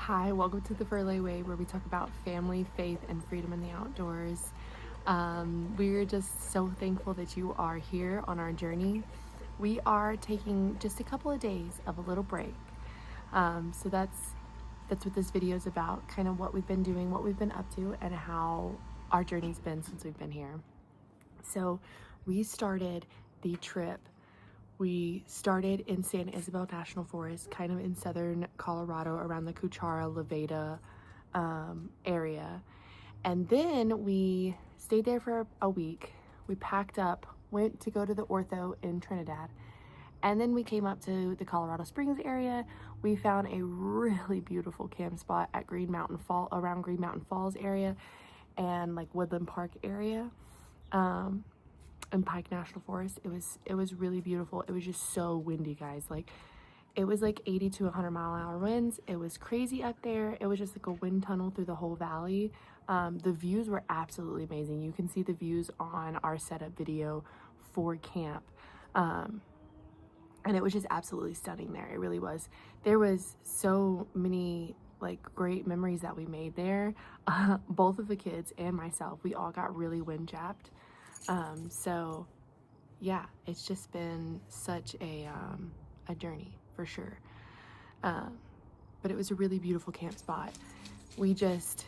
Hi, welcome to the Ferlet Way, where we talk about family, faith, and freedom in the outdoors. We're just so thankful that you are here on our journey. We are taking just a couple of days of a little break. So that's what this video is about, kind of what we've been doing, what we've been up to, and how our journey's been since we've been here. So we started the trip. We started in San Isabel National Forest, kind of in southern Colorado, around the Cuchara-Levada area. And then we stayed there for a week. We packed up, went to go to the ortho in Trinidad, and then we came up to the Colorado Springs area. We found a really beautiful camp spot at around Green Mountain Falls area and like Woodland Park area. In Pike National Forest. It was really beautiful. It was just so windy, guys. Like it was like 80 to 100-mile-an-hour winds. It was crazy up there. It was just like a wind tunnel through the whole valley. The views were absolutely amazing. You can see the views on our setup video for camp. And it was just absolutely stunning there. It really was. There was so many like great memories that we made there. Both of the kids and myself, we all got really wind chapped. So yeah, it's just been such a journey for sure. But it was a really beautiful camp spot. We just,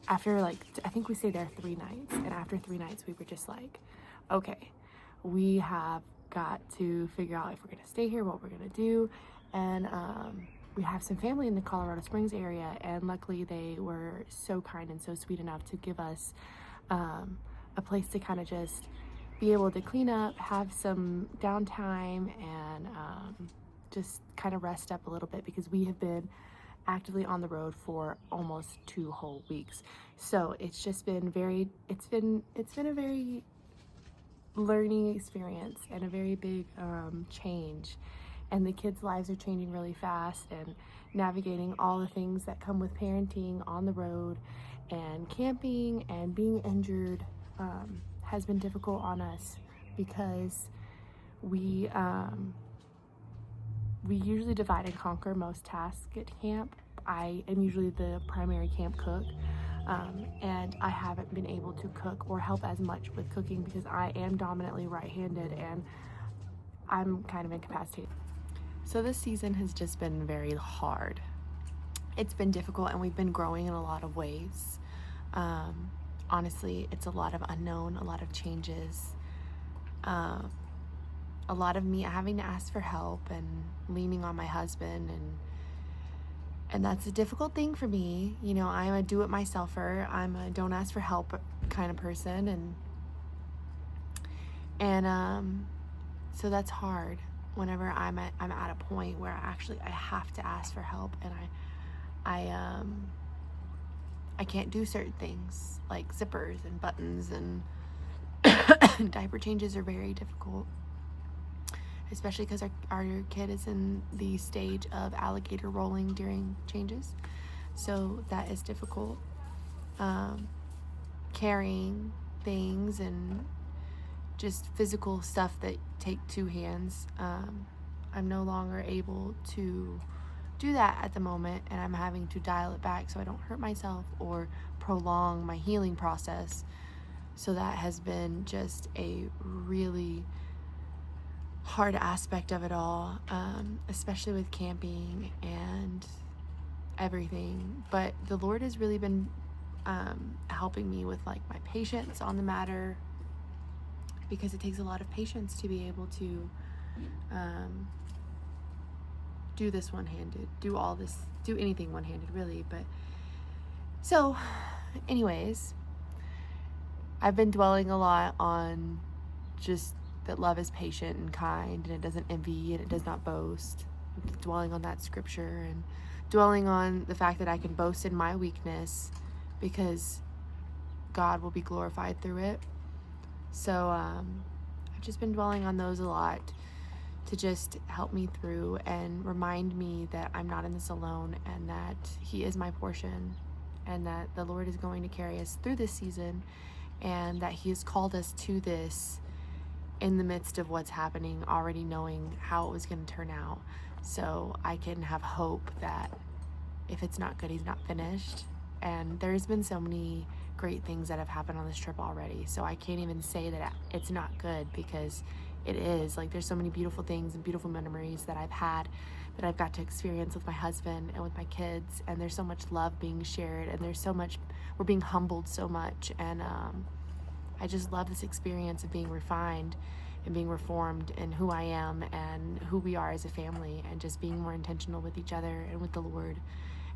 after I think we stayed there 3 nights, and after 3 nights we were just like, okay, we have got to figure out if we're gonna stay here, what we're gonna do. And we have some family in the Colorado Springs area, and luckily they were so kind and so sweet enough to give us a place to kind of just be able to clean up, have some downtime, and just kind of rest up a little bit, because we have been actively on the road for almost 2 whole weeks. So it's just been it's been a very learning experience and a very big change. And the kids' lives are changing really fast, and navigating all the things that come with parenting on the road and camping and being injured has been difficult on us, because we usually divide and conquer most tasks at camp. I am usually the primary camp cook, and I haven't been able to cook or help as much with cooking because I am dominantly right-handed and I'm kind of incapacitated. So this season has just been very hard. It's been difficult, and we've been growing in a lot of ways. Honestly, it's a lot of unknown, a lot of changes, a lot of me having to ask for help and leaning on my husband, and that's a difficult thing for me. You know, I'm a do-it-myselfer. I'm a don't ask for help kind of person, and so that's hard whenever I'm at a point where I have to ask for help, and I can't do certain things like zippers and buttons, and diaper changes are very difficult, especially because our kid is in the stage of alligator rolling during changes. So that is difficult. Carrying things and just physical stuff that take 2 hands. I'm no longer able to do that at the moment, and I'm having to dial it back so I don't hurt myself or prolong my healing process. So that has been just a really hard aspect of it all, especially with camping and everything. But the Lord has really been helping me with like my patience on the matter, because it takes a lot of patience to be able to do this one-handed, do anything one-handed, really. But so anyways, I've been dwelling a lot on just that love is patient and kind, and it doesn't envy, and it does not boast. Dwelling on that scripture, and dwelling on the fact that I can boast in my weakness because God will be glorified through it. So I've just been dwelling on those a lot to just help me through and remind me that I'm not in this alone, and that He is my portion, and that the Lord is going to carry us through this season, and that He has called us to this in the midst of what's happening, already knowing how it was going to turn out. So I can have hope that if it's not good, he's not finished. And there's been so many great things that have happened on this trip already, so I can't even say that it's not good, because it is. Like, there's so many beautiful things and beautiful memories that I've had, that I've got to experience with my husband and with my kids, and there's so much love being shared, and there's so much, we're being humbled so much, and I just love this experience of being refined and being reformed in who I am and who we are as a family, and just being more intentional with each other and with the Lord.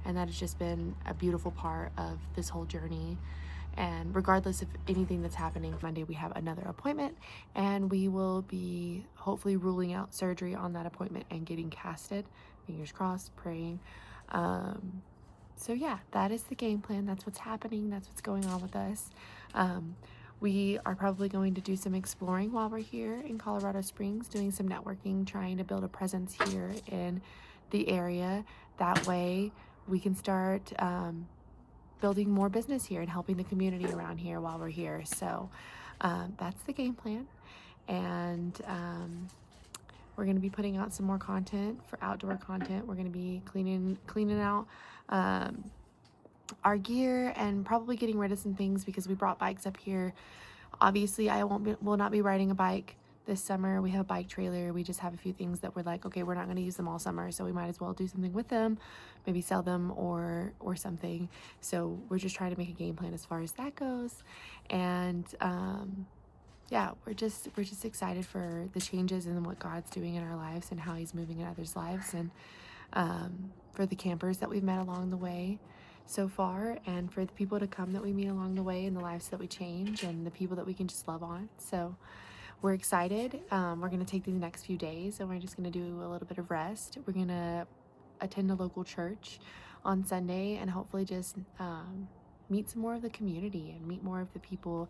And that has just been a beautiful part of this whole journey. And regardless of anything that's happening, Monday we have another appointment, and we will be hopefully ruling out surgery on that appointment and getting casted. Fingers crossed, praying. So yeah, that is the game plan. That's what's happening. That's what's going on with us. We are probably going to do some exploring while we're here in Colorado Springs, doing some networking, trying to build a presence here in the area. That way we can start building more business here and helping the community around here while we're here. So that's the game plan. And we're going to be putting out some more content for outdoor content. We're going to be cleaning out our gear, and probably getting rid of some things, because we brought bikes up here. Obviously, I will not be riding a bike this summer. We have a bike trailer. We just have a few things that we're like, okay, we're not going to use them all summer, so we might as well do something with them, maybe sell them or something. So we're just trying to make a game plan as far as that goes. And yeah, we're just excited for the changes and what God's doing in our lives and how he's moving in others' lives, and for the campers that we've met along the way so far, and for the people to come that we meet along the way, and the lives that we change, and the people that we can just love on. So we're excited. We're going to take these next few days, and we're just going to do a little bit of rest. We're going to attend a local church on Sunday, and hopefully just meet some more of the community and meet more of the people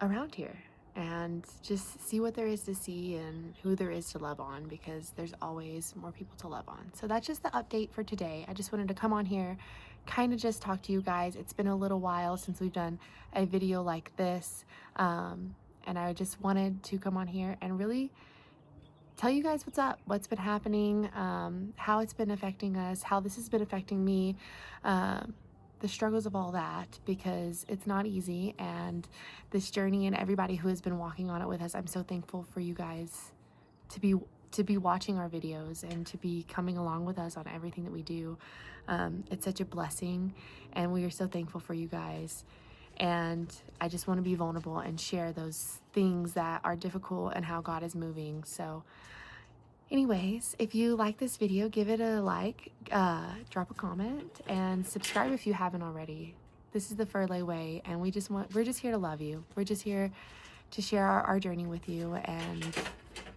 around here, and just see what there is to see and who there is to love on, because there's always more people to love on. So that's just the update for today. I just wanted to come on here, kind of just talk to you guys. It's been a little while since we've done a video like this, and I just wanted to come on here and really tell you guys what's up, what's been happening, how it's been affecting us, how this has been affecting me, the struggles of all that, because it's not easy. And this journey, and everybody who has been walking on it with us, I'm so thankful for you guys to be watching our videos and to be coming along with us on everything that we do. It's such a blessing, and we are so thankful for you guys. And I just want to be vulnerable and share those things that are difficult and how God is moving. So anyways, if you like this video, give it a like, drop a comment, and subscribe if you haven't already. This is the Ferlet Way, and we're just here to love you. We're just here to share our journey with you and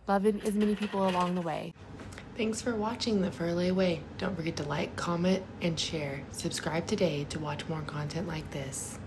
love as many people along the way. Thanks for watching the Ferlet Way. Don't forget to like, comment, and share. Subscribe today to watch more content like this.